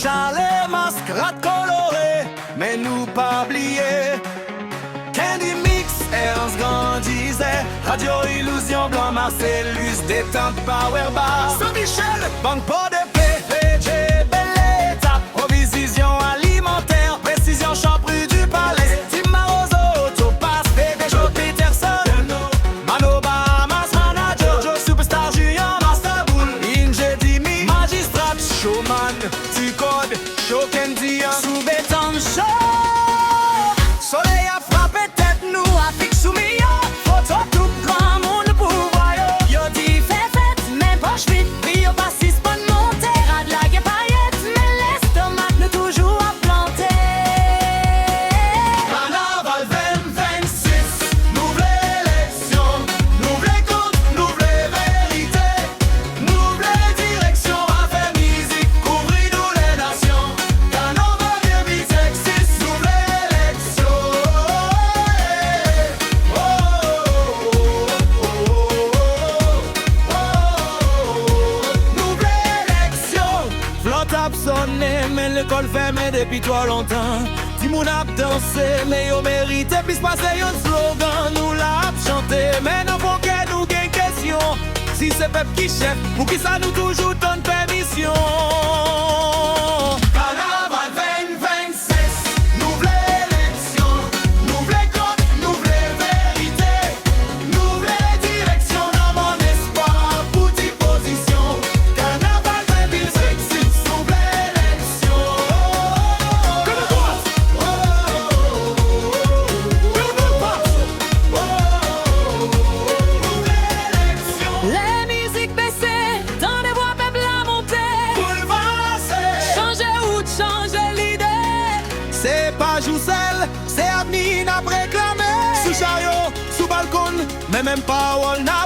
chalets, mascarade colorée, mais nous pas oublier. Candy Mix, Ernst grandissait, Radio Illusion, Blanc Marcellus, détente Power Bar, Saint-Michel, Banque Port de PPG, Belle Étape, Provision alimentaire, Précision Champ-Rue du Palais, Tim Marozo, Topaz, PB, Joe Peterson, Mano Bahamas, Manager, Joe Superstar, Junior, Master Bull, Inge Dimi, Magistrat, Showman, T-Code, Show Candy, sous béton show. Soleil a frappé tête nous a fixé sous millions. Photo tout grand monde pour voir yo. Yo dit fait fête, mais poche vite. Puis yo pas six bonnes montées. Rad la guêpe paillettes, mais l'estomac nous toujours à planter. Carnaval 2026, nouvelle élection, nouvelle compte, nouvelle vérité, nouvelle direction, à faire musique, couvrir nous les nations. Carnaval 2026, nouvelle élection. Nouvelle élection. Flotte a sonné, mais l'école fermée depuis trop longtemps. Timoun a dansé, mais yo mérite. Puis passer un slogan, nous l'a chanté. Mais non, faut que nous gagne question. Si c'est peuple qui chef, ou qui ça nous toujours donne permission. Carnaval 2026, nouvelle élection, nouvelle compte, nouvelle vérité, nouvelle direction dans mon espoir, pour tes positions. Carnaval 2026, nouvelle élection. Nouvelle élection. Les musiques baissées, dans les voix peuple à monter. Bouleversé. Changer ou changer l'idée. C'est pas Joussel, c'est Avenir n'a réclamé. Sous chariot, sous balcon, mais même pas on n'a